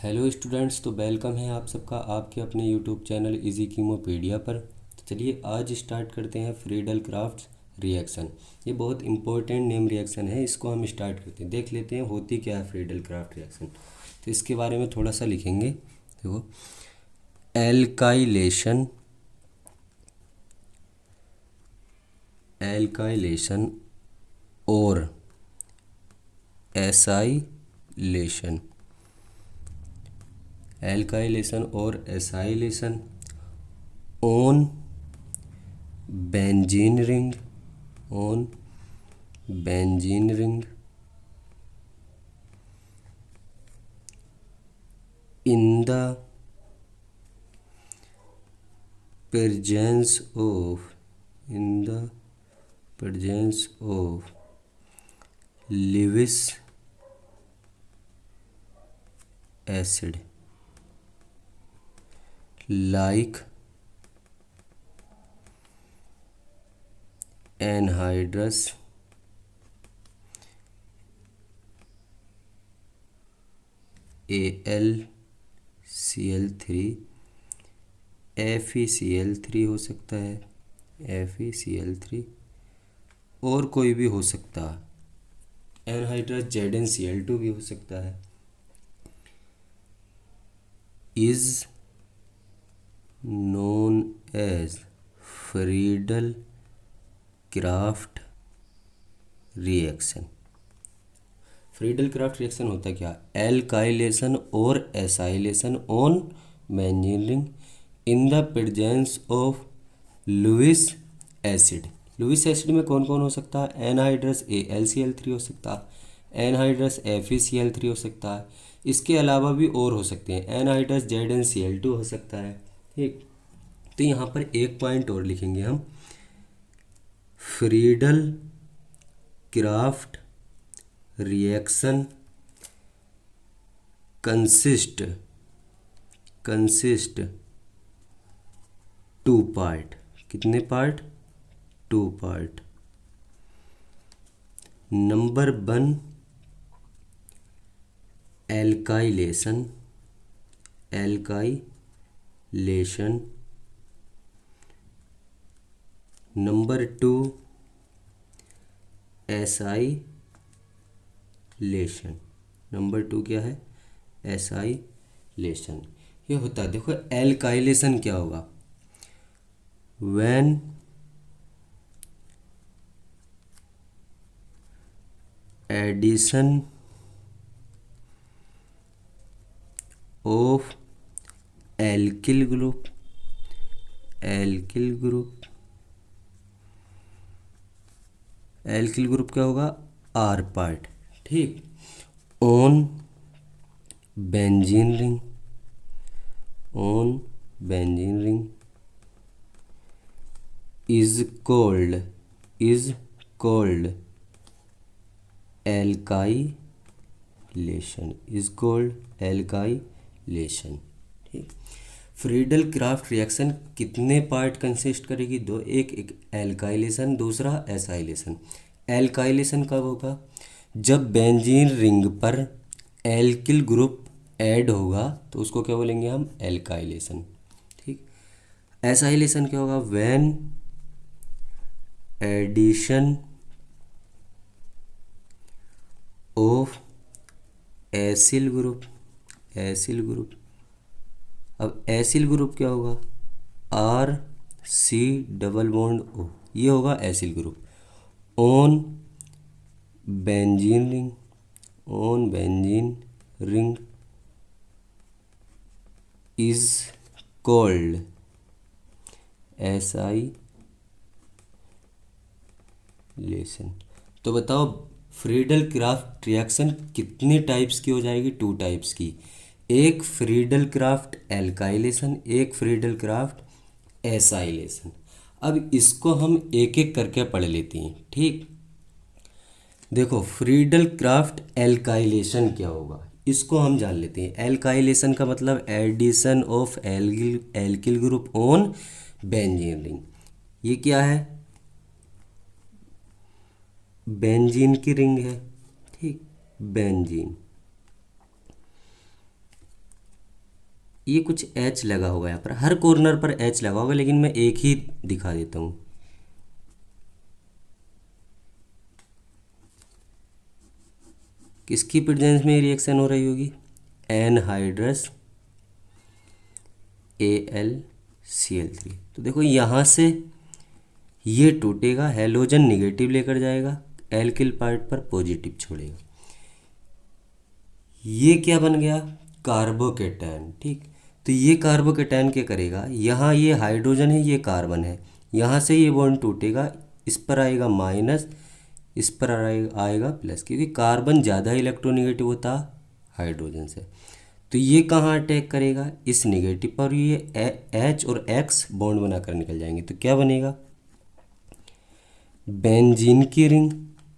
Hello students, तो welcome है आप सबका आपके अपने यूट्यूब चैनल इजी कीमोपीडिया पर। तो चलिए आज स्टार्ट करते हैं फ्रीडल क्राफ्ट रिएक्शन। ये बहुत इंपॉर्टेंट नेम रिएक्शन है, इसको हम स्टार्ट करते हैं। देख लेते हैं होती क्या है फ्रीडल क्राफ्ट रिएक्शन। तो इसके बारे में थोड़ा सा लिखेंगे। देखो, एल्काइलेशन एल्काइलेशन और एसाइलेशन। एल्काइलेशन और acylation on benzene ring in the presence of Lewis acid like anhydrous AlCl3 FeCl3 हो सकता है, FeCl3 और कोई भी हो सकता है, एनहाइड्रस ZnCl2 भी हो सकता है, is known as Friedel Crafts reaction. Friedel Crafts reaction होता क्या? एल्काइलेशन और acylation on benzene ring in the presence of Lewis acid. Lewis acid में कौन कौन हो सकता है? एनहाइड्रस AlCl3 हो सकता है, एनहाइड्रस FeCl3 हो सकता है, इसके अलावा भी और हो सकते हैं, एनहाइड्रस ZnCl2 हो सकता है। ठीक, तो यहाँ पर एक पॉइंट और लिखेंगे हम, Friedel Crafts reaction consist two part. कितने part? 2 part. Number 1 alkylation number 2 acylation. Number 2 क्या है? एसाइलेशन। ये होता है, देखो एल्काइलेशन क्या होगा? When addition of alkyl group क्या होगा? R part. ठीक, on benzene ring is called alkylation। ठीक, फ्रीडल क्राफ्ट रिएक्शन कितने पार्ट कंसिस्ट करेगी? 2। एक एल्काइलेशन, दूसरा एसाइलेशन। एल्काइलेशन कब होगा? जब बेंजीन रिंग पर एल्किल ग्रुप ऐड होगा तो उसको क्या बोलेंगे हम? एल्काइलेशन। ठीक, एसाइलेशन क्या होगा? When addition of acyl group. अब एसिल ग्रुप क्या होगा? RC डबल बॉन्ड O, ये होगा acyl group. On benzene ring is called acylation. तो बताओ फ्रीडल क्राफ्ट रिएक्शन कितने टाइप्स की हो जाएगी? 2 टाइप्स की। एक फ्रीडल क्राफ्ट एल्काइलेशन, एक फ्रीडल क्राफ्ट एसाइलेशन। अब इसको हम एक एक करके पढ़ लेते हैं। ठीक, देखो फ्रीडल क्राफ्ट एल्काइलेशन क्या होगा इसको हम जान लेते हैं। एल्काइलेशन का मतलब addition of alkyl group on benzene ring. ये क्या है? बेंजीन की रिंग है। ठीक, बेंजीन ये कुछ एच लगा होगा यहाँ पर, हर कॉर्नर पर एच लगा होगा, लेकिन मैं एक ही दिखा देता हूँ। किसकी प्रेजेंस में रिएक्शन हो रही होगी? Anhydrous AlCl3। तो देखो यहाँ से ये टूटेगा, हैलोजन निगेटिव लेकर जाएगा, एल्किल पार्ट पर पॉजिटिव छोड़ेगा। ये क्या बन गया? कार्बोकेटायन। ठीक, तो ये कार्बोकेटायन क्या करेगा? यहाँ ये हाइड्रोजन है, ये कार्बन है, यहाँ से ये बॉन्ड टूटेगा, इस पर आएगा माइनस, इस पर आएगा प्लस, क्योंकि कार्बन ज़्यादा इलेक्ट्रोनिगेटिव होता हाइड्रोजन से। तो ये कहाँ अटैक करेगा? इस निगेटिव पर। ये H और X बॉन्ड बनाकर निकल जाएंगे, तो क्या बनेगा? बेंजीन की रिंग,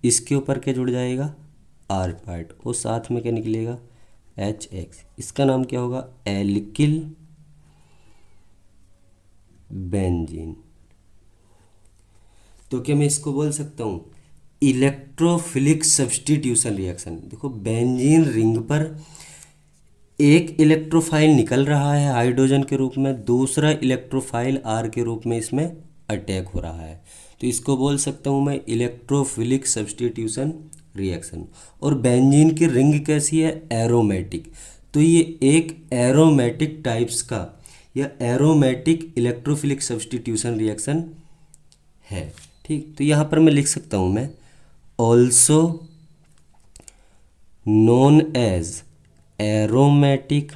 इसके ऊपर क्या जुड़ जाएगा? R पार्ट, और साथ में क्या निकलेगा? HX। इसका नाम क्या होगा? Alkyl benzene. तो क्या मैं इसको बोल सकता हूँ इलेक्ट्रोफिलिक सब्स्टिट्यूशन रिएक्शन? देखो, बेंजीन रिंग पर एक इलेक्ट्रोफाइल निकल रहा है हाइड्रोजन के रूप में, दूसरा इलेक्ट्रोफाइल R के रूप में इसमें अटैक हो रहा है, तो इसको बोल सकता हूँ मैं इलेक्ट्रोफिलिक सब्स्टिट्यूशन रिएक्शन। और बेंजीन की रिंग कैसी है? एरोमेटिक। तो ये एक एरोमेटिक टाइप्स का या एरोमेटिक इलेक्ट्रोफिलिक सब्स्टिट्यूशन रिएक्शन है। ठीक, तो यहाँ पर मैं लिख सकता हूँ मैं also known as aromatic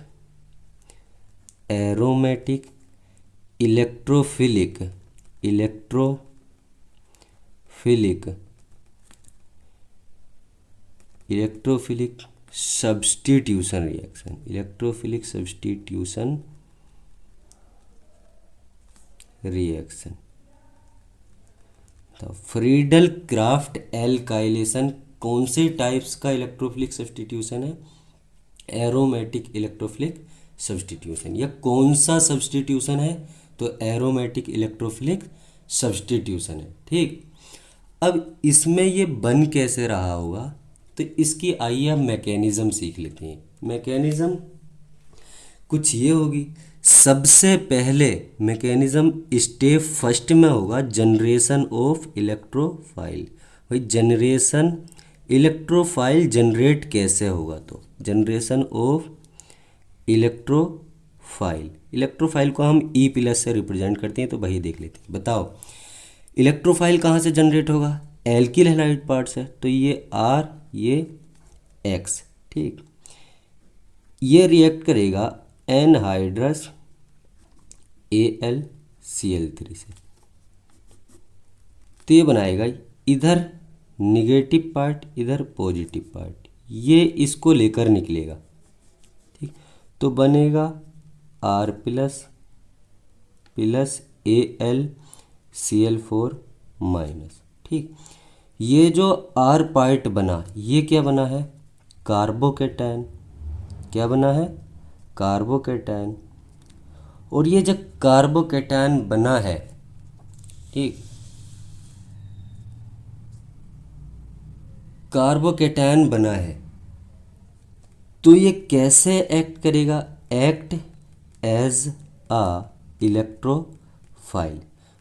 electrophilic substitution reaction. तो फ्रीडल क्राफ्ट एल्काइलेशन कौन से टाइप्स का इलेक्ट्रोफिलिक सब्स्टिट्यूशन है? Aromatic electrophilic substitution. या कौन सा सब्स्टिट्यूशन है? तो एरोमेटिक इलेक्ट्रोफिलिक सब्स्टिट्यूशन है। ठीक, अब इसमें ये बन कैसे रहा होगा? तो इसकी आइए अब मैकेनिज्म सीख लेते हैं। मैकेनिज्म कुछ ये होगी। सबसे पहले मैकेनिज्म स्टेप फर्स्ट में होगा जनरेशन ऑफ इलेक्ट्रोफाइल। भाई जनरेशन, इलेक्ट्रोफाइल जनरेट कैसे होगा? तो जनरेशन ऑफ इलेक्ट्रोफाइल को हम E+ से रिप्रेजेंट करते हैं, तो वही देख लेते हैं। बताओ इलेक्ट्रोफाइल कहाँ से जनरेट होगा? एल्किल हैलाइड पार्ट से, तो ये R, ये X। ठीक, ये रिएक्ट करेगा एनहाइड्रस AlCl3 से, तो ये बनाएगा इधर निगेटिव पार्ट, इधर पॉजिटिव पार्ट, ये इसको लेकर निकलेगा। ठीक, तो बनेगा R प्लस AlCl4 माइनस। ठीक, ये जो R पार्ट बना, ये क्या बना है? कार्बोकेटायन। क्या बना है? कार्बोकेटायन। और ये जब कार्बोकेटायन बना है, ठीक, कार्बोकेटायन बना है, तो ये कैसे एक्ट करेगा? Act as a electrophile.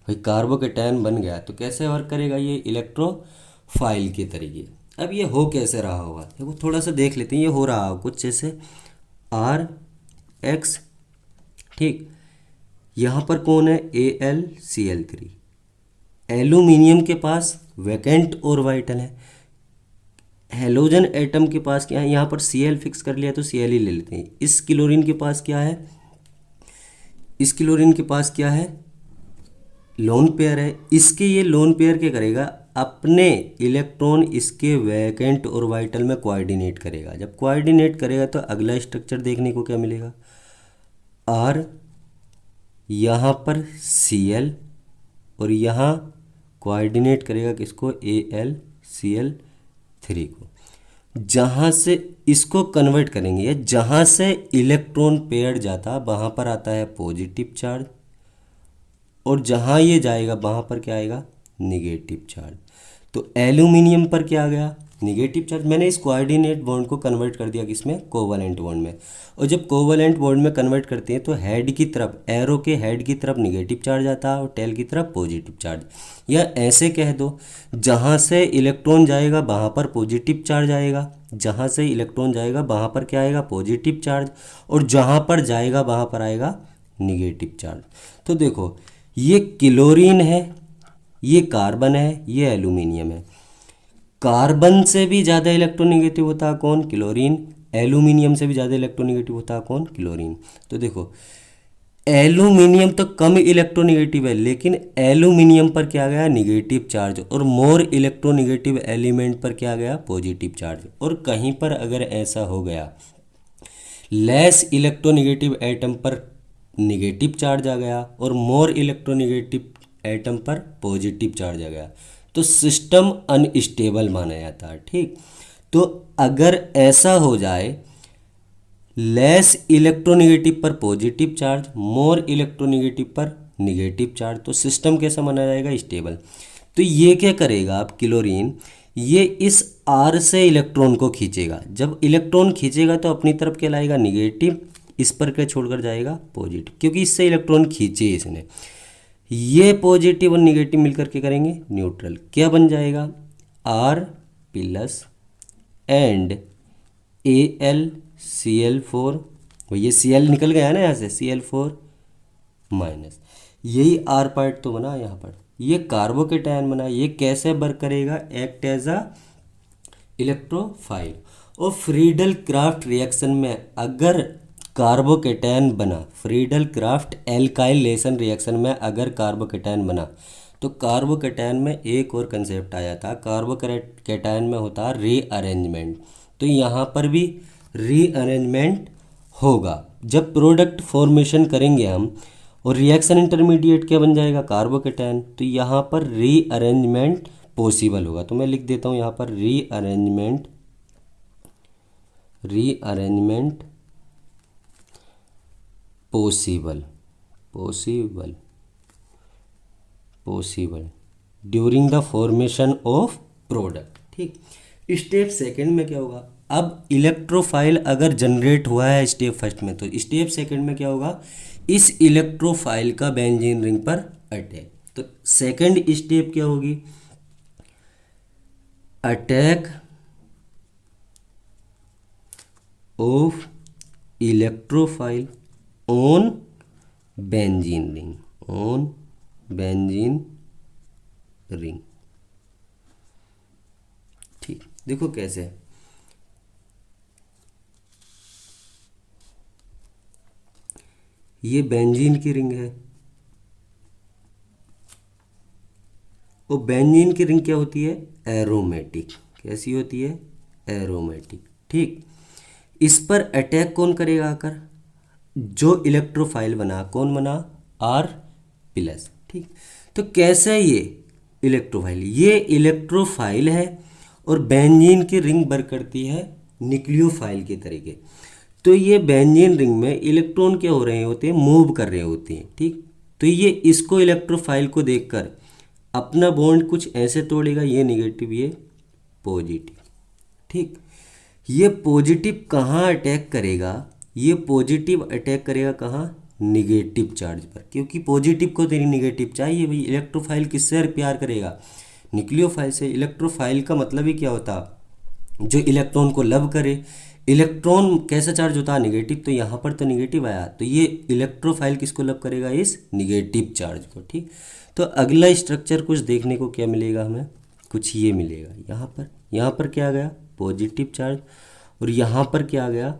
भाई कार्बोकेटायन बन गया तो कैसे वर्क करेगा? ये इलेक्ट्रोफाइल के तरीके। अब ये हो कैसे रहा होगा? देखो थोड़ा सा देख लेते हैं। ये हो रहा होगा कुछ जैसे RX। ठीक, यहाँ पर कौन है? AlCl3। एल्यूमिनियम के पास वैकेंट ऑर्बिटल है, हेलोजन एटम के पास क्या है? यहाँ पर Cl फिक्स कर लिया तो Cl ही ले लेते हैं। इस क्लोरीन के पास क्या है? इस क्लोरीन के पास क्या है? लोन पेयर है। इसके ये लोन पेयर क्या करेगा? अपने इलेक्ट्रॉन इसके वैकेंट ऑर्बिटल में कोऑर्डिनेट करेगा। जब कोऑर्डिनेट करेगा तो अगला स्ट्रक्चर देखने को क्या मिलेगा? R, यहाँ पर Cl, और यहाँ कोऑर्डिनेट करेगा किसको? AlCl3 को। जहाँ से इसको कन्वर्ट करेंगे, या जहाँ से इलेक्ट्रॉन पेयर जाता वहाँ पर आता है पॉजिटिव चार्ज, और जहाँ ये जाएगा वहाँ पर क्या आएगा? Negative charge. तो एल्यूमिनियम पर क्या आ गया? निगेटिव चार्ज, मैंने इस कोऑर्डिनेट बॉन्ड को कन्वर्ट कर दिया किसमें, कोवैलेंट बॉन्ड में। और जब कोवैलेंट बॉन्ड में कन्वर्ट करते हैं तो हेड की तरफ, एरो के हेड की तरफ निगेटिव चार्ज आता है और टेल की तरफ पॉजिटिव चार्ज। या ऐसे कह दो, जहाँ से इलेक्ट्रॉन जाएगा वहाँ पर पॉजिटिव चार्ज आएगा, जहाँ से इलेक्ट्रॉन जाएगा वहाँ पर क्या आएगा, पॉजिटिव चार्ज, और जहाँ पर जाएगा वहाँ पर आएगा निगेटिव चार्ज। तो देखो ये क्लोरीन है, ये कार्बन है, ये एल्यूमिनियम है। कार्बन से भी ज़्यादा इलेक्ट्रोनेगेटिव होता है कौन, क्लोरीन। एल्यूमिनियम से भी ज़्यादा इलेक्ट्रोनेगेटिव होता है कौन, क्लोरीन। तो देखो एल्यूमिनियम तो कम इलेक्ट्रोनेगेटिव है, लेकिन एल्यूमिनियम पर क्या गया, निगेटिव चार्ज, और मोर इलेक्ट्रोनेगेटिव एलिमेंट पर क्या गया, पॉजिटिव चार्ज। और कहीं पर अगर ऐसा हो गया लेस इलेक्ट्रोनेगेटिव एटम पर निगेटिव चार्ज आ गया और मोर इलेक्ट्रोनेगेटिव एटम पर पॉजिटिव चार्ज आ गया, तो सिस्टम अनस्टेबल माना जाता है। ठीक, तो अगर ऐसा हो जाए लेस इलेक्ट्रोनेगेटिव पर पॉजिटिव चार्ज, मोर इलेक्ट्रोनेगेटिव पर निगेटिव चार्ज, तो सिस्टम कैसा माना जाएगा, स्टेबल। तो ये क्या करेगा अब क्लोरीन, ये इस आर से इलेक्ट्रॉन को खींचेगा। जब इलेक्ट्रॉन खींचेगा तो अपनी तरफ क्या लाएगा, निगेटिव, इस पर क्या छोड़कर जाएगा, पॉजिटिव, क्योंकि इससे इलेक्ट्रॉन खींचे इसने। ये पॉजिटिव और निगेटिव मिलकर के करेंगे न्यूट्रल, क्या बन जाएगा, आर प्लस एंड AlCl4, ये Cl निकल गया ना यहाँ से, Cl4 माइनस, यही आर पार्ट तो बना यहाँ पर, ये कार्बोकेटायन बना। ये कैसे वर्क करेगा, एक्ट एज अ इलेक्ट्रोफाइल। और फ्रीडल क्राफ्ट रिएक्शन में अगर कार्बोकेटायन बना, फ्रीडल क्राफ्ट एल्काइलेशन रिएक्शन में अगर कार्बोकेटायन बना, तो कार्बोकेटायन में एक और कंसेप्ट आया था, कार्बोकेटायन में होता है रीअरेंजमेंट। तो यहाँ पर भी रीअरेंजमेंट होगा। जब प्रोडक्ट फॉर्मेशन करेंगे हम और रिएक्शन इंटरमीडिएट क्या बन जाएगा, कार्बोकेटायन, तो यहाँ पर रीअरेंजमेंट पॉसिबल होगा। तो मैं लिख देता हूँ यहाँ पर rearrangement possible during the formation of product. ठीक, स्टेप सेकंड में क्या होगा, अब इलेक्ट्रोफाइल अगर जनरेट हुआ है स्टेप फर्स्ट में, तो स्टेप सेकंड में क्या होगा, इस इलेक्ट्रोफाइल का बेंजीन रिंग पर अटैक। तो सेकंड स्टेप क्या होगी, attack of electrophile on benzene ring, ठीक, देखो कैसे है। ये बेंजीन की रिंग है, और बेंजीन की रिंग क्या होती है, एरोमेटिक। कैसी होती है, एरोमेटिक। ठीक, इस पर अटैक कौन करेगा आकर, जो इलेक्ट्रोफाइल बना, कौन बना, आर प्लस। ठीक, तो कैसे ये इलेक्ट्रोफाइल, ये इलेक्ट्रोफाइल है और बेंजीन की रिंग वर्क करती है न्यूक्लियोफाइल के तरीके। तो ये बेंजीन रिंग में इलेक्ट्रॉन क्या हो रहे होते हैं, मूव कर रहे होते हैं। ठीक, तो ये इसको इलेक्ट्रोफाइल को देखकर अपना बॉन्ड कुछ ऐसे तोड़ेगा, ये निगेटिव, ये पॉजिटिव। ठीक, ये पॉजिटिव कहाँ अटैक करेगा, ये पॉजिटिव अटैक करेगा कहाँ, निगेटिव चार्ज पर, क्योंकि पॉजिटिव को तेरी निगेटिव चाहिए भाई। इलेक्ट्रोफाइल किससे प्यार करेगा, न्यूक्लियोफाइल से। इलेक्ट्रोफाइल का मतलब ही क्या होता, जो इलेक्ट्रॉन को लव करे। इलेक्ट्रॉन कैसा चार्ज होता है, निगेटिव, तो यहाँ पर तो निगेटिव आया, तो ये इलेक्ट्रोफाइल किसको लव करेगा, इस निगेटिव चार्ज को। ठीक, तो अगला स्ट्रक्चर कुछ देखने को क्या मिलेगा हमें, कुछ ये मिलेगा। यहाँ पर क्या आ गया, पॉजिटिव चार्ज, और यहाँ पर क्या आ गया,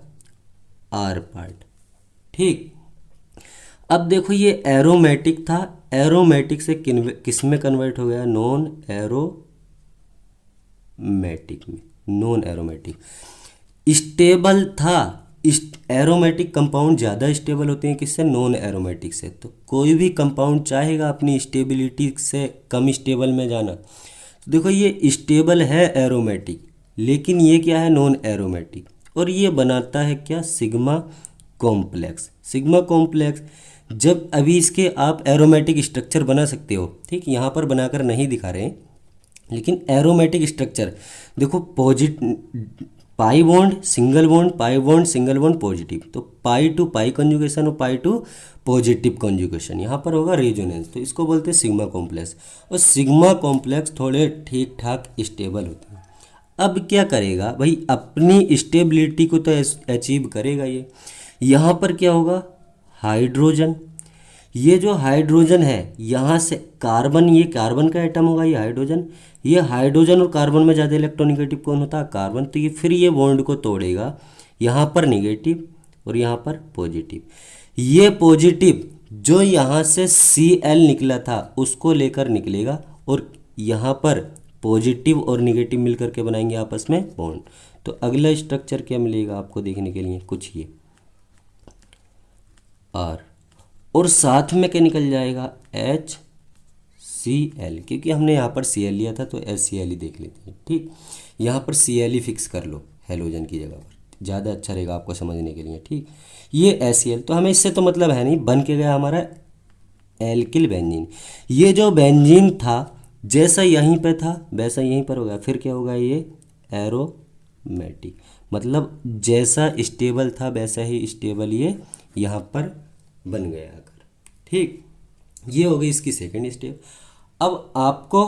आर पार्ट। ठीक, अब देखो ये एरोमेटिक था, एरोमेटिक से किस में कन्वर्ट हो गया, नॉन एरोमेटिक में। नॉन एरोमेटिक स्टेबल था, एरोमेटिक कंपाउंड ज़्यादा स्टेबल होते हैं किससे, नॉन एरोमेटिक से। तो कोई भी कंपाउंड चाहेगा अपनी स्टेबिलिटी से कम स्टेबल में जाना। तो देखो ये स्टेबल है एरोमेटिक, लेकिन ये क्या है, नॉन एरोमेटिक, और ये बनाता है क्या, सिग्मा कॉम्प्लेक्स। सिग्मा कॉम्प्लेक्स जब अभी इसके आप एरोमेटिक स्ट्रक्चर बना सकते हो। ठीक, यहाँ पर बनाकर नहीं दिखा रहे हैं, लेकिन एरोमेटिक स्ट्रक्चर देखो, pi bond single bond, pi bond single bond positive, तो पाई टू पाई कॉन्जुगेशन और पाई टू पॉजिटिव कॉन्जुगेशन, यहाँ पर होगा रेजोनेंस, तो इसको बोलते हैं सिग्मा कॉम्प्लेक्स। और सिग्मा कॉम्प्लेक्स थोड़े ठीक ठाक स्टेबल होते हैं। अब क्या करेगा भाई, अपनी स्टेबिलिटी को तो अचीव करेगा ये। यहाँ पर क्या होगा, हाइड्रोजन, ये जो हाइड्रोजन है यहाँ से कार्बन, ये कार्बन का एटम होगा, ये हाइड्रोजन, ये हाइड्रोजन और कार्बन में ज़्यादा इलेक्ट्रोनेगेटिव कौन होता है, कार्बन, तो ये फिर ये बॉन्ड को तोड़ेगा, यहाँ पर नेगेटिव और यहाँ पर पॉजिटिव। ये पॉजिटिव जो यहाँ से Cl निकला था उसको लेकर निकलेगा, और यहाँ पर पॉजिटिव और नेगेटिव मिलकर के बनाएंगे आपस में बॉन्ड। तो अगला स्ट्रक्चर क्या मिलेगा आपको देखने के लिए, कुछ ये R, और साथ में क्या निकल जाएगा, HCl, क्योंकि हमने यहाँ पर Cl लिया था तो HCl ही देख लेते हैं। ठीक, यहाँ पर Cl ही फिक्स कर लो हेलोजन की जगह पर, ज़्यादा अच्छा रहेगा आपको समझने के लिए। ठीक, ये HCl, तो हमें इससे तो मतलब है नहीं, बन के गया हमारा एल्किल बेंजीन। ये जो बेंजीन था जैसा यहीं पे था वैसा यहीं पर होगा, फिर क्या होगा, ये एरोमेटिक, मतलब जैसा स्टेबल था वैसा ही स्टेबल ये यहाँ पर बन गया आकर। ठीक, ये हो गई इसकी सेकंड स्टेप। अब आपको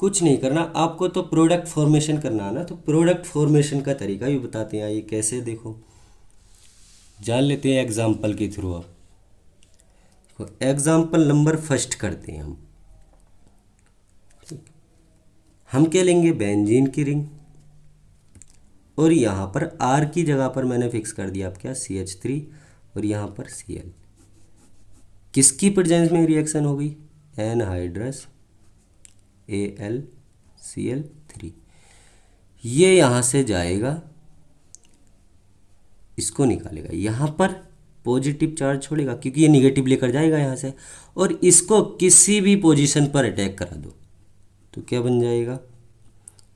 कुछ नहीं करना, आपको तो प्रोडक्ट फॉर्मेशन करना है ना, तो प्रोडक्ट फॉर्मेशन का तरीका भी बताते हैं, ये कैसे देखो जान लेते हैं एग्जाम्पल के थ्रू। अब एग्जाम्पल नंबर फर्स्ट करते हैं हम। हम क्या लेंगे, बेंजीन की रिंग, और यहाँ पर R की जगह पर मैंने फिक्स कर दिया आप क्या, CH3, और यहाँ पर Cl। किसकी प्रेजेंस में रिएक्शन होगी, एनहाइड्रस AlCl3। ये यहाँ से जाएगा, इसको निकालेगा, यहाँ पर पॉजिटिव चार्ज छोड़ेगा क्योंकि ये निगेटिव लेकर जाएगा यहाँ से, और इसको किसी भी पोजीशन पर अटैक करा दो तो क्या बन जाएगा,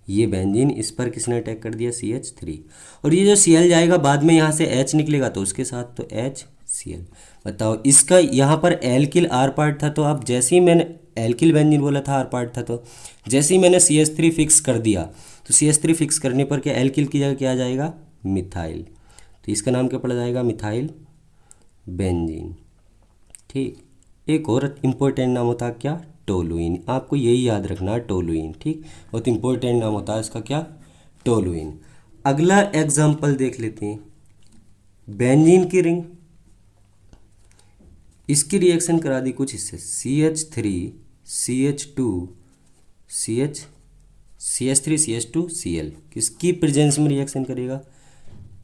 ये बेंजीन, इस पर किसने अटैक कर दिया, CH3, और ये जो Cl जाएगा बाद में यहाँ से H निकलेगा तो उसके साथ तो HCl। बताओ, इसका यहाँ पर एल्किल R पार्ट था, तो आप जैसे ही मैंने एल्किल बेंजीन बोला था R पार्ट था, तो जैसे ही मैंने CH3 फिक्स कर दिया तो CH3 फिक्स करने पर क्या एल्किल की जगह क्या आ जाएगा, मिथाइल, तो इसका नाम क्या पड़ जाएगा, मिथाइल बेंजीन। ठीक, एक और इम्पोर्टेंट नाम होता है क्या, टोलुइन, आपको यही याद रखना है, टोलुइन। ठीक, बहुत इंपॉर्टेंट नाम होता है इसका क्या, टोलुइन। अगला एग्जाम्पल देख लेते हैं, बेंजीन की रिंग, इसकी रिएक्शन करा दी कुछ इससे, CH3 CH2 CH3 CH2 Cl, किसकी प्रेजेंस में रिएक्शन करेगा,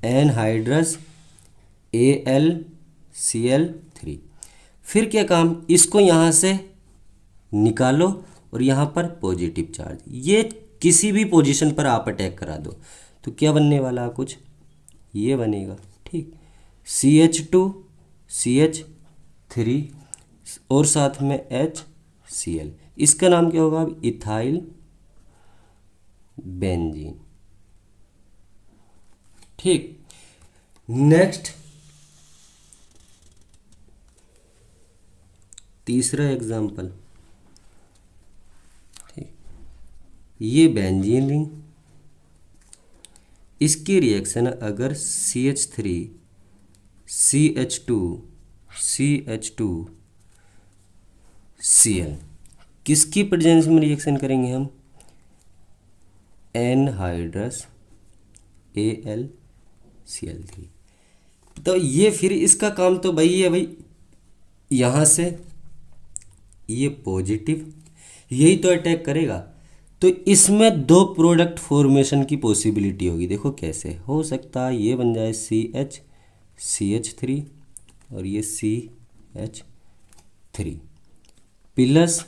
एनहाइड्रस AlCl3। फिर क्या काम, इसको यहाँ से निकालो और यहाँ पर पॉजिटिव चार्ज, ये किसी भी पोजीशन पर आप अटैक करा दो तो क्या बनने वाला, कुछ ये बनेगा। ठीक, CH2 CH3 और साथ में HCl, इसका नाम क्या होगा, इथाइल बेंजीन। ठीक, नेक्स्ट तीसरा एग्जाम्पल, ठीक, ये बेंजीन रिंग, इसकी रिएक्शन अगर CH3 CH2 Cl, किसकी प्रेजेंस में रिएक्शन करेंगे हम, एनहाइड्रस AlCl3। तो ये फिर इसका काम तो वही है भाई, यहाँ से ये पॉजिटिव यही तो अटैक करेगा, तो इसमें दो प्रोडक्ट फॉर्मेशन की पॉसिबिलिटी होगी। देखो कैसे हो सकता है, ये बन जाए CH3 और ये CH3 प्लस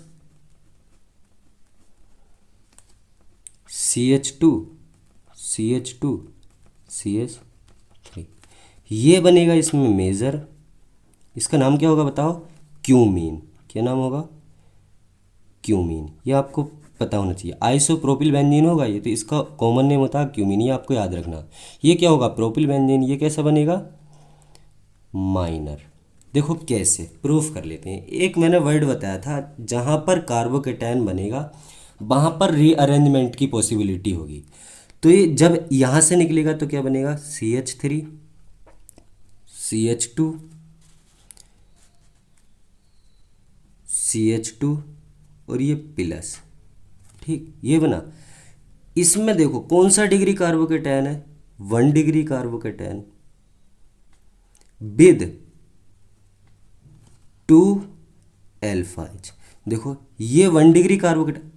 CH2 CH3, ये बनेगा इसमें मेजर, इसका नाम क्या होगा बताओ, क्यूमीन। क्या नाम होगा, क्यूमीन, ये आपको पता होना चाहिए। आइसोप्रोपिल बेंजीन होगा ये, तो इसका कॉमन नेम होता है क्यूमीन, ये आपको याद रखना। ये क्या होगा, प्रोपिल बेंजीन, ये कैसा बनेगा, माइनर। देखो कैसे प्रूफ कर लेते हैं, एक मैंने वर्ड बताया था जहाँ पर कार्बोकेटायन बनेगा वहाँ पर रीअरेंजमेंट की पॉसिबिलिटी होगी। तो ये जब यहाँ से निकलेगा तो क्या बनेगा, CH3 CH2 CH2 और ये प्लस। ठीक, ये बना। इसमें देखो कौन सा डिग्री कार्बोकेटायन है, 1 degree carbocation with 2 alpha H. देखो ये 1 डिग्री कार्बोकेटायन,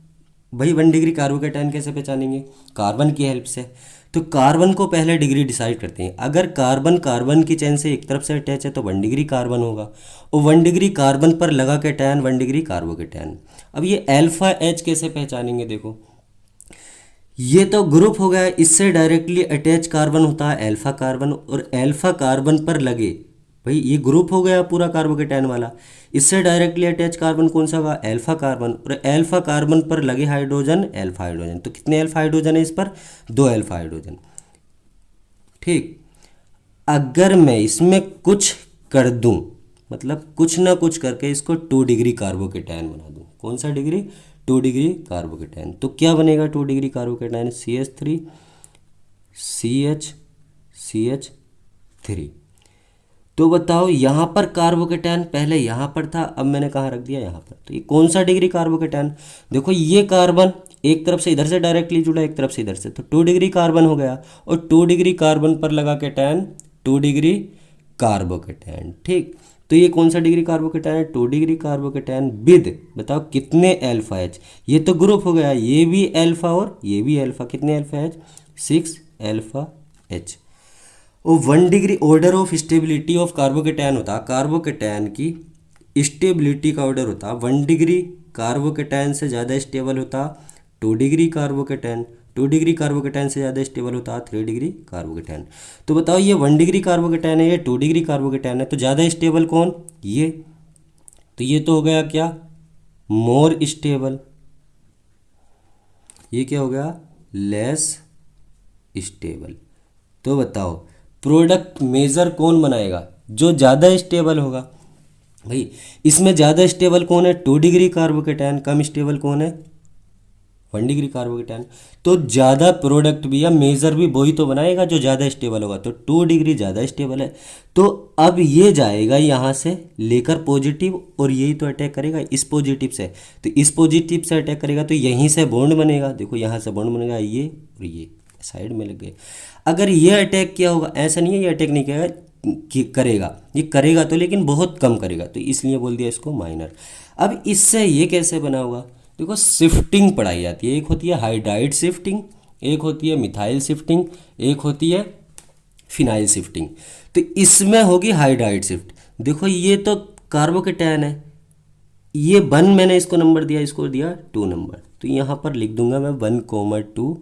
भाई 1 डिग्री कार्बोकेटायन कैसे पहचानेंगे, कार्बन की हेल्प से। तो कार्बन को पहले डिग्री डिसाइड करते हैं। अगर कार्बन कार्बन की चेन से एक तरफ से अटैच है तो 1 डिग्री कार्बन होगा, और 1 डिग्री कार्बन पर लगा कैटायन 1 डिग्री कार्बोकेटायन। अब ये अल्फा एच कैसे पहचानेंगे, देखो ये तो ग्रुप हो गया, इससे डायरेक्टली अटैच कार्बन होता है अल्फा कार्बन, और अल्फा कार्बन पर लगे, भाई ये ग्रुप हो गया पूरा कार्बोकेटायन वाला। इससे डायरेक्टली अटैच कार्बन कौन सा होगा, अल्फा कार्बन, और अल्फा कार्बन पर लगे हाइड्रोजन अल्फा हाइड्रोजन। तो कितने अल्फा हाइड्रोजन है इस पर, 2 अल्फा हाइड्रोजन। ठीक, अगर मैं इसमें कुछ कर दूं, मतलब कुछ ना कुछ करके इसको 2 डिग्री कार्बोकेटायन बना दूं, कौन सा डिग्री, 2 डिग्री कार्बोकेटायन, तो क्या बनेगा 2 डिग्री कार्बोकेटायन, CH3 CH3। तो बताओ यहाँ पर कार्बोकेटायन पहले यहाँ पर था, अब मैंने कहाँ रख दिया, यहाँ पर। तो ये कौन सा डिग्री कार्बोकेटायन, देखो ये कार्बन एक तरफ से इधर से डायरेक्टली जुड़ा, एक तरफ से इधर से, तो 2 डिग्री कार्बन हो गया, और 2 डिग्री कार्बन पर लगा कैटायन 2 डिग्री कार्बोकेटायन। ठीक, तो ये कौन सा डिग्री कार्बोकेटायन है, 2 डिग्री कार्बोकेटायन विद, बताओ कितने अल्फा एच, ये तो ग्रुप हो गया, ये भी अल्फा और ये भी अल्फा, कितने अल्फा एच, 6 अल्फा एच। और 1 degree order of stability of carbocation होता, कार्बोकेटायन की स्टेबिलिटी का ऑर्डर होता 1 डिग्री कार्बोकेटायन से ज़्यादा स्टेबल होता 2 डिग्री कार्बोकेटायन, 2 डिग्री कार्बोकेटायन से ज़्यादा स्टेबल होता 3 डिग्री कार्बोकेटायन। तो बताओ ये 1 डिग्री कार्बोकेटायन है, ये 2 डिग्री कार्बोकेटायन है, तो ज़्यादा स्टेबल कौन, ये। तो ये तो हो गया क्या, मोर स्टेबल, ये क्या हो गया, लेस स्टेबल। तो बताओ प्रोडक्ट मेजर कौन बनाएगा, जो ज़्यादा स्टेबल होगा। भाई इसमें ज़्यादा स्टेबल कौन है, 2 डिग्री कार्बोकेटायन, कम स्टेबल कौन है, 1 डिग्री कार्बोकेटायन। तो ज़्यादा प्रोडक्ट भी या मेजर भी वही तो बनाएगा जो ज़्यादा स्टेबल होगा, तो 2 डिग्री ज़्यादा स्टेबल है। तो अब ये जाएगा यहाँ से लेकर पॉजिटिव, और यही तो अटैक करेगा इस पॉजिटिव से, तो इस पॉजिटिव से अटैक करेगा, तो यहीं से बॉन्ड बनेगा, देखो यहाँ से बॉन्ड बनेगा, ये और ये साइड में लग गए। अगर ये अटैक किया होगा, ऐसा नहीं है ये अटैक नहीं करेगा, कि करेगा, ये करेगा तो लेकिन बहुत कम करेगा, तो इसलिए बोल दिया इसको माइनर। अब इससे ये कैसे बना होगा, देखो शिफ्टिंग पढ़ाई जाती है, एक होती है हाइड्राइड शिफ्टिंग, एक होती है मिथाइल शिफ्टिंग, एक होती है फिनाइल शिफ्टिंग। तो इसमें होगी हाइड्राइड शिफ्ट। देखो ये तो कार्बोकेटायन है, ये 1 मैंने इसको नंबर दिया, इसको दिया 2 नंबर, तो यहाँ पर लिख दूंगा मैं 1,2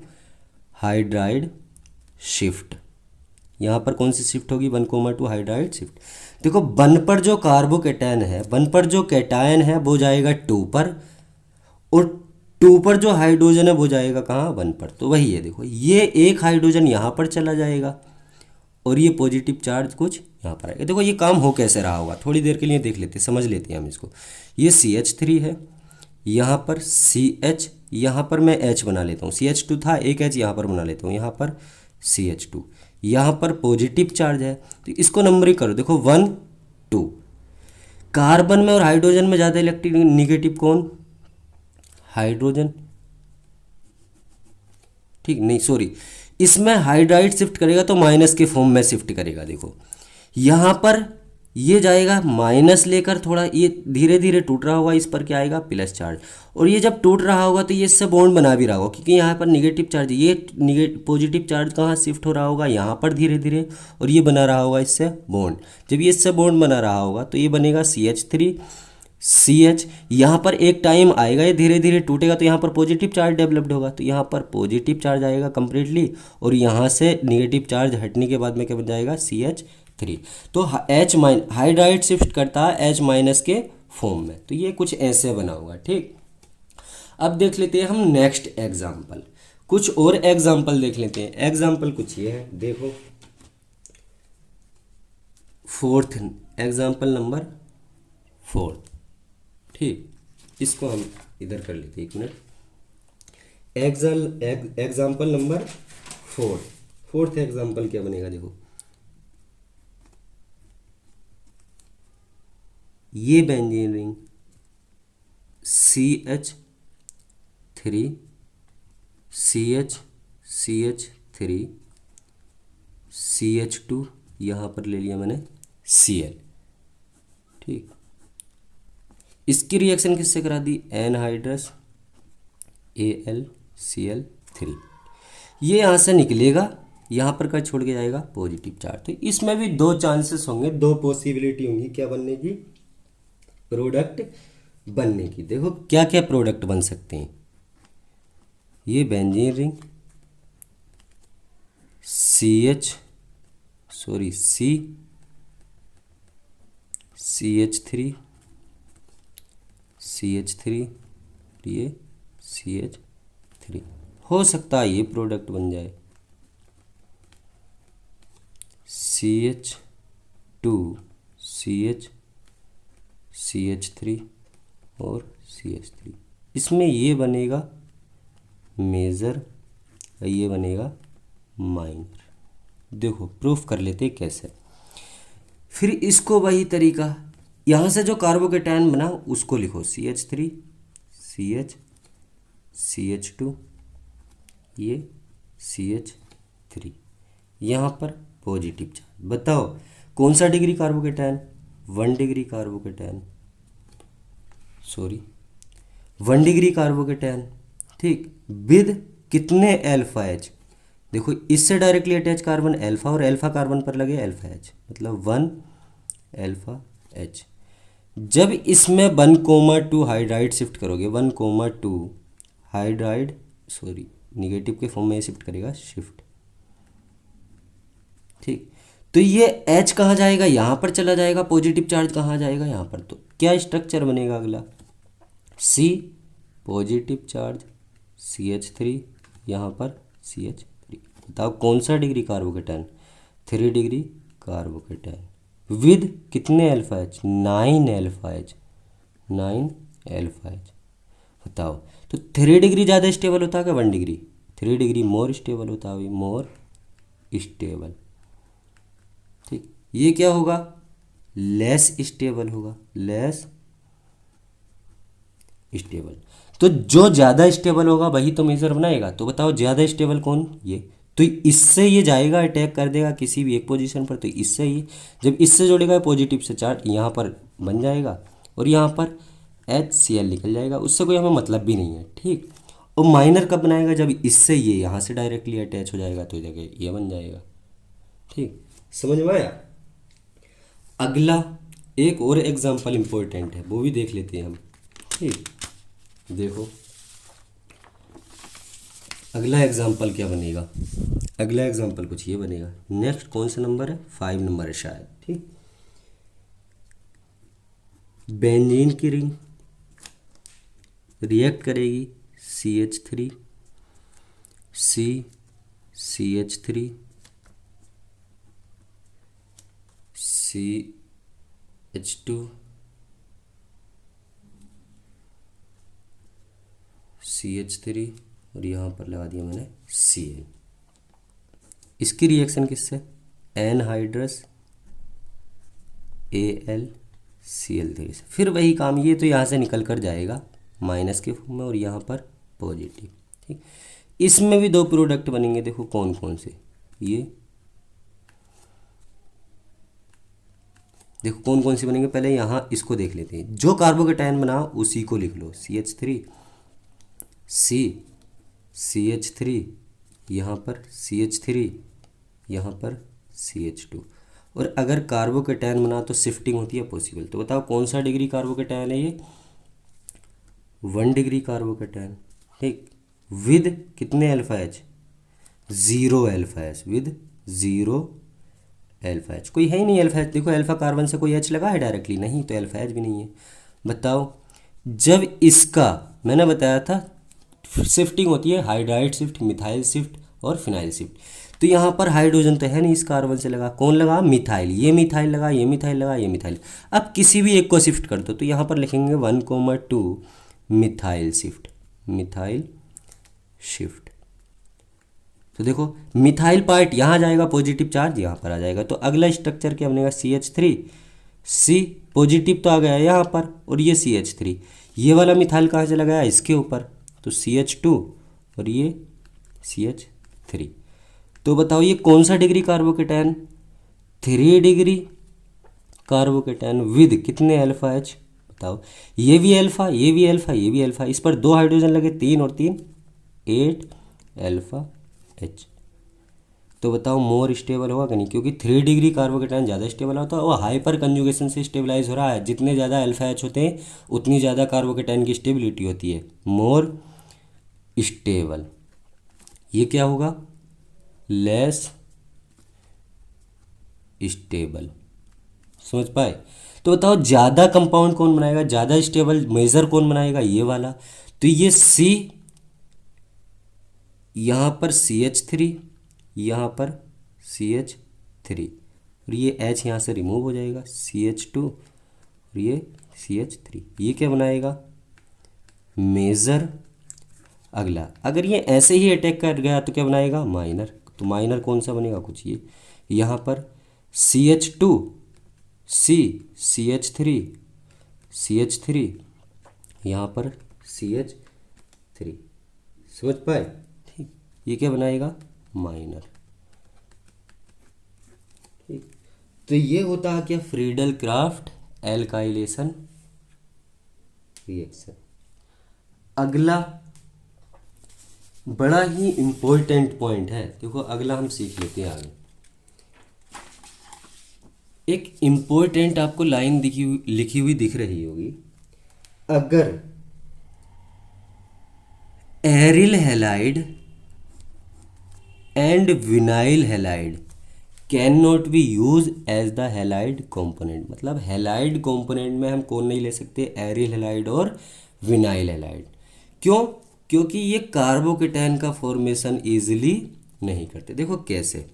हाइड्राइड शिफ्ट। यहाँ पर कौन सी शिफ्ट होगी, 1,2 हाइड्राइड शिफ्ट। देखो 1 पर जो कार्बोकेटायन है, 1 पर जो कैटायन है वो जाएगा 2 पर, और 2 पर जो हाइड्रोजन है वो जाएगा कहाँ, 1 पर। तो वही है, देखो ये एक हाइड्रोजन यहाँ पर चला जाएगा, और ये पॉजिटिव चार्ज कुछ यहाँ पर आएगा। देखो ये काम हो कैसे रहा होगा, थोड़ी देर के लिए देख लेते, समझ लेते हैं हम इसको। ये CH3 है, यहाँ पर CH, यहाँ पर मैं H बना लेता हूँ, CH2 था, एक H यहाँ पर बना लेता हूँ, यहाँ पर CH2, यहाँ पर पॉजिटिव चार्ज है, तो इसको नंबरिंग करो, देखो 1 2। कार्बन में और हाइड्रोजन में ज़्यादा इलेक्ट्रिक निगेटिव कौन, हाइड्रोजन। ठीक, नहीं सॉरी, इसमें हाइड्राइड शिफ्ट करेगा तो माइनस के फॉर्म में शिफ्ट करेगा। देखो यहाँ पर ये जाएगा माइनस लेकर, थोड़ा ये धीरे धीरे टूट रहा होगा, इस पर क्या आएगा, प्लस चार्ज। और ये जब टूट रहा होगा तो ये इससे बॉन्ड बना भी रहा होगा, क्योंकि यहाँ पर निगेटिव चार्ज, ये पॉजिटिव चार्ज कहाँ शिफ्ट हो रहा होगा, यहाँ पर धीरे धीरे, और ये बना रहा होगा इससे बॉन्ड। जब ये इससे बॉन्ड बना रहा होगा तो ये बनेगा CH3 CH। यहाँ पर एक टाइम आएगा ये धीरे धीरे टूटेगा, तो यहाँ पर पॉजिटिव चार्ज डेवलप्ड होगा, तो यहाँ पर पॉजिटिव चार्ज आएगा कंप्लीटली, और यहाँ से निगेटिव चार्ज हटने के बाद में क्या बन जाएगा, CH3। तो H माइन हाइड्राइड शिफ्ट करता है H माइनस के फॉर्म में, तो ये कुछ ऐसे बना होगा। ठीक, अब देख लेते हैं हम नेक्स्ट एग्जाम्पल, कुछ और एग्जाम्पल देख लेते हैं। एग्जाम्पल कुछ ये है, देखो 4th एग्जाम्पल नंबर 4। ठीक, इसको हम इधर कर लेते हैं, 1 minute. Example number 4। Fourth example क्या बनेगा, देखो ये benzene ring CH3 CH3 CH2, यहाँ पर ले लिया मैंने Cl। ठीक, इसकी रिएक्शन किससे करा दी, एनहाइड्रस AlCl3। ये यहाँ से निकलेगा, यहाँ पर क्या छोड़ के जाएगा, पॉजिटिव चार्ज। तो इसमें भी दो चांसेस होंगे, दो पॉसिबिलिटी होंगी क्या बनने की, प्रोडक्ट बनने की। देखो क्या क्या प्रोडक्ट बन सकते हैं। ये बेंजीन रिंग CH3 ये CH3 हो सकता है ये प्रोडक्ट बन जाए, CH2 CH3 और CH3। इसमें ये बनेगा मेजर, ये बनेगा माइनर। देखो प्रूफ कर लेते हैं कैसे। फिर इसको वही तरीका, यहाँ से जो कार्बोकेटायन बना उसको लिखो, CH3 CH2 ये CH3, यहाँ पर पॉजिटिव चार्ज। बताओ कौन सा degree carbocation, 1 degree carbocation, 1 degree carbocation. ठीक, विद कितने अल्फा एच, देखो इससे डायरेक्टली अटैच कार्बन अल्फा, और अल्फा कार्बन पर लगे अल्फा एच, मतलब 1 अल्फा एच। जब इसमें 1,2 हाइड्राइड शिफ्ट करोगे, 1,2 हाइड्राइड, निगेटिव के फॉर्म में शिफ्ट करेगा, शिफ्ट। ठीक, तो ये H कहाँ जाएगा, यहाँ पर चला जाएगा, पॉजिटिव चार्ज कहाँ जाएगा, यहाँ पर। तो क्या स्ट्रक्चर बनेगा अगला, C पॉजिटिव चार्ज CH3, यहाँ पर CH3। बताओ कौन सा degree carbocation, 3 degree carbocation, with कितने alpha H, 9 alpha H, 9 alpha H. बताओ तो 3 डिग्री ज़्यादा स्टेबल होता है क्या 1 डिग्री, 3 डिग्री मोर स्टेबल होता है, मोर स्टेबल। ठीक, ये क्या होगा, लेस स्टेबल होगा, लेस स्टेबल। तो जो ज़्यादा स्टेबल होगा वही तो मेजर बनाएगा। तो बताओ ज़्यादा स्टेबल कौन, ये। तो इससे ये जाएगा, अटैक कर देगा किसी भी एक पोजीशन पर, तो इससे ही जब इससे जोड़ेगा पॉजिटिव से चार्ज यहाँ पर बन जाएगा, और यहाँ पर HCl निकल जाएगा, उससे कोई हमें मतलब भी नहीं है। ठीक, और माइनर कब बनाएगा, जब इससे ये यहाँ से डायरेक्टली अटैच हो जाएगा, तो जगह ये बन जाएगा। ठीक, समझ में आया। अगला एक और एग्जाम्पल इम्पोर्टेंट है, वो भी देख लेते हैं हम। ठीक, देखो अगला एग्जाम्पल क्या बनेगा, अगला एग्जाम्पल कुछ ये बनेगा। नेक्स्ट कौन सा नंबर है, 5 नंबर है शायद। ठीक, बेंजीन की रिंग रिएक्ट करेगी CH3 CH3 CH2 CH3, और यहाँ पर लगा दिया मैंने Cl। इसकी रिएक्शन किससे, एनहाइड्रस AlCl3 से। फिर वही काम, ये तो यहाँ से निकल कर जाएगा माइनस के फॉर्म में, और यहाँ पर पॉजिटिव। ठीक, इसमें भी दो प्रोडक्ट बनेंगे, देखो कौन कौन से, ये देखो कौन कौन से बनेंगे। पहले यहाँ इसको देख लेते हैं, जो कार्बोकेटायन बना उसी को लिख लो, CH3 CH3, यहाँ पर CH3, यहाँ पर CH2। और अगर कार्बोकेटायन बना तो शिफ्टिंग होती है पॉसिबल। तो बताओ कौन सा डिग्री कार्बोकेटायन है ये, 1 डिग्री कार्बोकेटायन। ठीक, विद कितने alpha H, 0 alpha H, with 0 alpha H. कोई है ही नहीं अल्फा एच, देखो अल्फा कार्बन से कोई एच लगा है डायरेक्टली, नहीं, तो अल्फा एच भी नहीं है। बताओ जब इसका मैंने बताया था शिफ्टिंग होती है, हाइड्राइड शिफ्ट, मिथाइल शिफ्ट और फिनाइल शिफ्ट। तो यहाँ पर हाइड्रोजन तो है नहीं, इस कार्बन से लगा, कौन लगा, मिथाइल। ये मिथाइल लगा, ये मिथाइल लगा, ये मिथाइल। अब किसी भी एक को शिफ्ट कर दो, तो यहाँ पर लिखेंगे 1,2 मिथाइल शिफ्ट, मिथाइल शिफ्ट। तो देखो मिथाइल पार्ट यहाँ जाएगा, पॉजिटिव चार्ज यहाँ पर आ जाएगा। तो अगला स्ट्रक्चर क्या बनेगा, CH3, सी पॉजिटिव तो आ गया यहाँ पर, और ये CH3, ये वाला मिथाइल कहाँ चला गया, इसके ऊपर, तो CH2 और ये CH3। तो बताओ ये कौन सा degree carbocation, 3 degree carbocation with कितने अल्फा एच, बताओ। ये भी अल्फा, ये भी अल्फा, ये भी अल्फा, इस पर 2 हाइड्रोजन लगे, 3 और 3 8 अल्फा एच। तो बताओ मोर स्टेबल होगा कि नहीं, क्योंकि 3 डिग्री कार्बोकेटायन ज़्यादा स्टेबल होता है और हाइपर कंजुगेशन से स्टेबलाइज हो रहा है। जितने ज़्यादा अल्फा एच होते हैं उतनी ज़्यादा कार्बोकेटायन की स्टेबिलिटी होती है, मोर स्टेबल। ये क्या होगा, लेस स्टेबल। समझ पाए। तो बताओ ज़्यादा कंपाउंड कौन बनाएगा, ज़्यादा स्टेबल मेजर कौन बनाएगा, ये वाला। तो ये C, यहाँ पर CH3, यहाँ पर CH3, और ये H यहाँ से रिमूव हो जाएगा, CH2 और ये CH3। ये क्या बनाएगा, मेजर। अगला अगर ये ऐसे ही अटैक कर गया तो क्या बनाएगा, माइनर। तो माइनर कौन सा बनेगा, कुछ ये यहाँ पर CH2, C, CH3, CH3, यहाँ पर CH3। समझ पाए, ठीक। ये क्या बनाएगा, माइनर। ठीक। तो ये होता है क्या, फ्रीडल क्राफ्ट एल्काइलेशन रिएक्शन। अगला बड़ा ही इंपॉर्टेंट पॉइंट है, देखो अगला हम सीख लेते हैं आगे। एक इंपॉर्टेंट आपको लाइन लिखी हुई दिख रही होगी, अगर aryl halide and vinyl halide can not be use as the halide component, मतलब हैलाइड कंपोनेंट में हम कौन नहीं ले सकते, एरिल हैलाइड और विनाइल हैलाइड। क्यों, क्योंकि ये कार्बोकेटायन का फॉर्मेशन इजीली नहीं करते। देखो कैसे,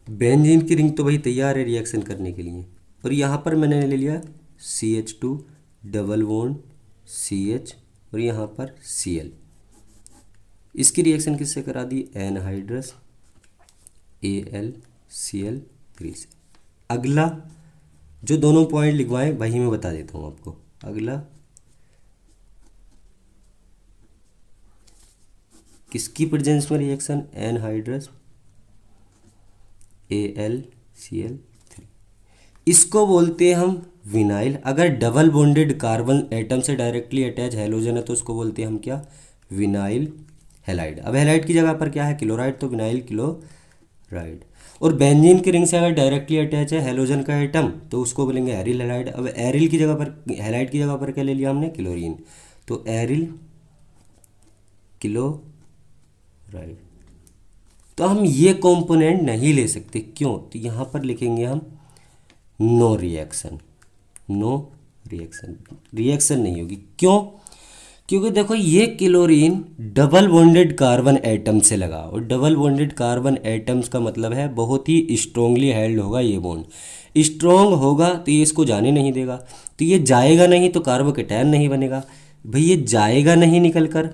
बेंजीन की रिंग तो भाई तैयार है रिएक्शन करने के लिए, और यहाँ पर मैंने ले लिया CH2 डबल बॉन्ड CH और यहाँ पर Cl। इसकी रिएक्शन किससे करा दी, एनहाइड्रस AlCl3 से। अगला जो दोनों पॉइंट लिखवाएं वही मैं बता देता हूँ आपको। अगला किसकी प्रेजेंस में रिएक्शन, एनहाइड्रस AlCl3, इसको बोलते हैं हम विनाइल। अगर डबल बॉन्डेड कार्बन एटम से डायरेक्टली अटैच हैलोजन है तो उसको बोलते हैं हम क्या, विनाइल हैलाइड। अब हैलाइड की जगह पर क्या है, क्लोराइड, तो विनाइल क्लोराइड। और बेंजीन की रिंग से अगर डायरेक्टली अटैच है हैलोजन का एटम तो उसको बोलेंगे एरिल हैलाइड। अब एरिल की जगह पर, हैलाइड की जगह पर क्या ले लिया हमने, क्लोरीन, तो एरिल क्लोराइड। तो हम ये कंपोनेंट नहीं ले सकते, क्यों, तो यहाँ पर लिखेंगे हम no reaction, no reaction, reaction नहीं होगी। क्यों, क्योंकि देखो ये chlorine double bonded carbon atom से लगा, और डबल बॉन्डेड कार्बन एटम्स का मतलब है बहुत ही स्ट्रोंगली हेल्ड होगा, ये बॉन्ड स्ट्रोंग होगा तो ये इसको जाने नहीं देगा, तो ये जाएगा नहीं तो कार्बोकेटायन नहीं बनेगा। भाई ये जाएगा नहीं निकल कर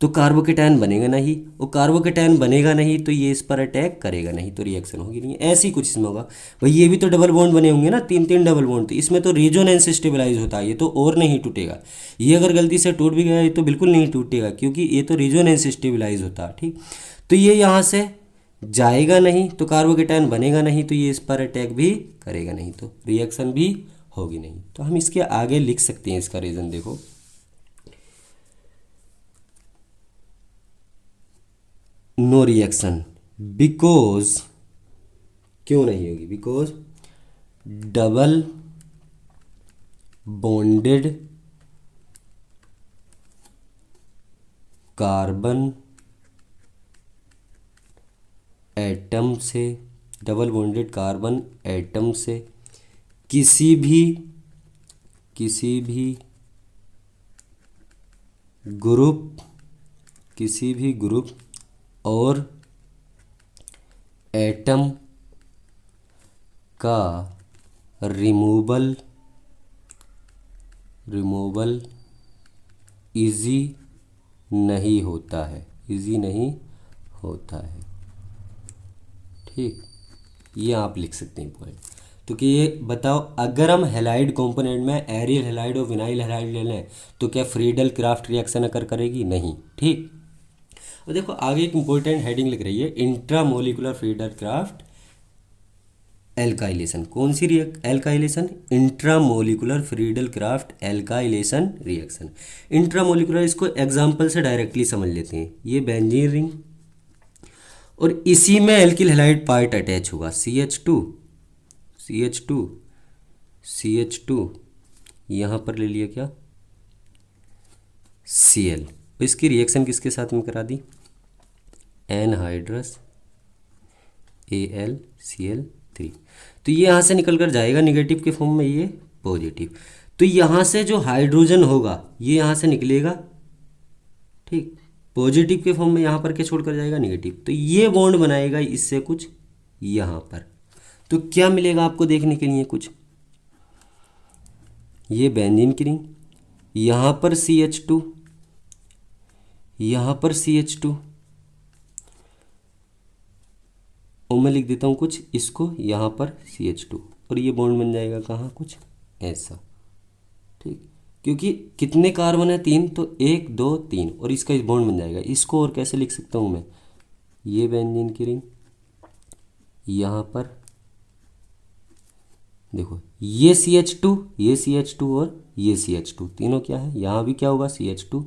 तो कार्बोकेटायन बनेगा नहीं, और कार्बोकेटायन बनेगा नहीं तो ये इस पर अटैक करेगा नहीं, तो रिएक्शन होगी नहीं। ऐसी कुछ इसमें होगा। भाई ये भी तो डबल बॉन्ड बने होंगे ना, 3 डबल बॉन्ड, तो इसमें तो रेजोनेंस स्टेबलाइज होता है, ये तो और नहीं टूटेगा। ये अगर गलती से टूट भी गया ये तो बिल्कुल नहीं टूटेगा, क्योंकि ये तो रेजोनेंस स्टेबलाइज होता है, ठीक। तो ये यहाँ से जाएगा नहीं तो कार्बोकेटायन बनेगा नहीं, तो ये इस पर अटैक भी करेगा नहीं, तो रिएक्शन भी होगी नहीं। तो हम इसके आगे लिख सकते हैं इसका रीज़न, देखो नो रिएक्शन बिकॉज, क्यों नहीं होगी, because double bonded carbon atom से, डबल बॉन्डेड कार्बन एटम से किसी भी ग्रुप और एटम का रिमूवल इजी नहीं होता है, इजी नहीं होता है। ठीक, ये आप लिख सकते हैं पॉइंट। तो कि ये बताओ, अगर हम हैलाइड कंपोनेंट में एरियल हैलाइड और विनाइल हैलाइड ले लें तो क्या फ्रीडल क्राफ्ट रिएक्शन अकर करेगी? नहीं। ठीक, और देखो आगे एक इंपॉर्टेंट हेडिंग लिख रही है, इंट्रामोलिकुलर फ्रीडल क्राफ्ट एल्काइलेशन। कौन सी alkylation? Intramolecular Friedel Crafts alkylation reaction. Intramolecular, इसको एग्जाम्पल से डायरेक्टली समझ लेते हैं। ये बेंजीन रिंग और इसी में एल्किल हैलाइड पार्ट अटैच होगा, CH2 CH2 CH2, यहाँ पर ले लिया क्या, Cl। इसकी रिएक्शन किसके साथ में करा दी, एनहाइड्रस AlCl3। तो ये यहाँ से निकल कर जाएगा निगेटिव के फॉर्म में, ये पॉजिटिव। तो यहाँ से जो हाइड्रोजन होगा ये यहाँ से निकलेगा, ठीक, पॉजिटिव के फॉर्म में, यहाँ पर क्या छोड़कर जाएगा, निगेटिव। तो ये बॉन्ड बनाएगा इससे कुछ यहाँ पर। तो क्या मिलेगा आपको देखने के लिए कुछ, ये बेंजीन की रिंग, यहाँ पर CH2, यहाँ पर CH2, और मैं लिख देता हूँ कुछ इसको, यहाँ पर CH2, और ये बॉन्ड बन जाएगा कहाँ, कुछ ऐसा। ठीक, क्योंकि कितने कार्बन है, 3, तो 1 2 3, और इसका बॉन्ड बन जाएगा। इसको और कैसे लिख सकता हूँ मैं, ये बेंजीन की रिंग, यहाँ पर देखो ये CH2, ये CH2 और ये CH2, तीनों क्या है, यहाँ भी क्या होगा CH2,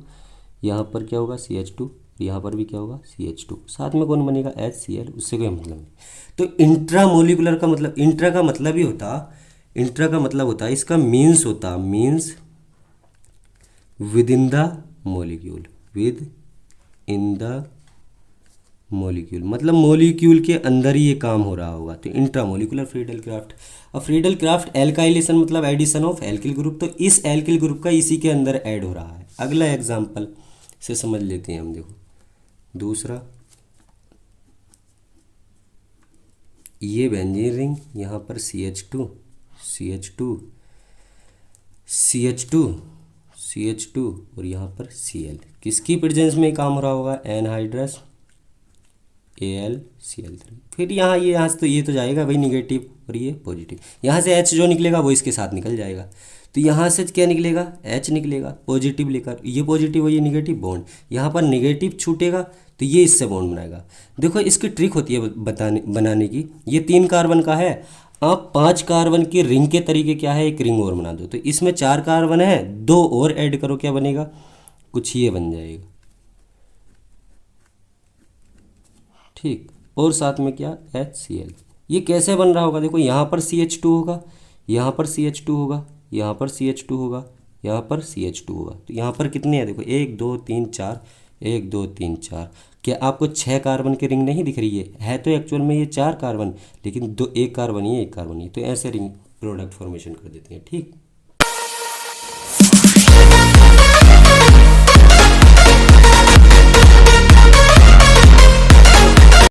यहाँ पर क्या होगा CH2, यहाँ पर भी क्या होगा CH2, साथ में कौन बनेगा HCl, उससे कोई मतलब नहीं। तो इंट्रामोलिकुलर का मतलब, इंट्रा का मतलब ही होता, इंट्रा का मतलब होता है, इसका मीन्स होता, means with in the molecule, with in the molecule, मतलब मोलिक्यूल के अंदर ही ये काम हो रहा होगा। तो इंट्रामोलिकुलर फ्रीडल क्राफ्ट। अब फ्रीडल क्राफ्ट एल्काइलेशन मतलब एडिशन ऑफ एल्किल ग्रुप, तो इस एल्किल ग्रुप का इसी के अंदर ऐड हो रहा है। अगला एग्जाम्पल से समझ लेते हैं हम, देखो दूसरा, ये बेंजीन रिंग, यहाँ पर CH2 CH2 CH2 CH2 और यहाँ पर Cl, किसकी प्रेजेंस में काम हो रहा होगा, एनहाइड्रस AlCl3। फिर यहाँ ये, यहाँ से तो ये तो जाएगा भाई निगेटिव और ये पॉजिटिव, यहाँ से H जो निकलेगा वो इसके साथ निकल जाएगा। तो यहाँ से क्या निकलेगा, H निकलेगा पॉजिटिव लेकर, ये पॉजिटिव और ये निगेटिव बॉन्ड, यहाँ पर निगेटिव छूटेगा तो ये इससे बॉन्ड बनाएगा। देखो इसकी ट्रिक होती है बनाने की, ये 3 कार्बन का है, आप 5 कार्बन की रिंग के तरीके क्या है, एक रिंग और बना दो। तो इसमें 4 कार्बन है, 2 और ऐड करो, क्या बनेगा, कुछ ये बन जाएगा। ठीक, और साथ में क्या, HCl। ये कैसे बन रहा होगा, देखो यहाँ पर CH2 होगा, यहाँ पर CH2 होगा, यहाँ पर CH2 होगा, यहाँ पर CH2 होगा। तो यहाँ पर कितने हैं, देखो 1 2 3 4, 1 2 3 4। क्या आपको 6 कार्बन की रिंग नहीं दिख रही है तो एक्चुअल में ये 4 कार्बन, लेकिन 1 कार्बन ही 1 कार्बन ही, तो ऐसे रिंग प्रोडक्ट फॉर्मेशन कर देते हैं। ठीक।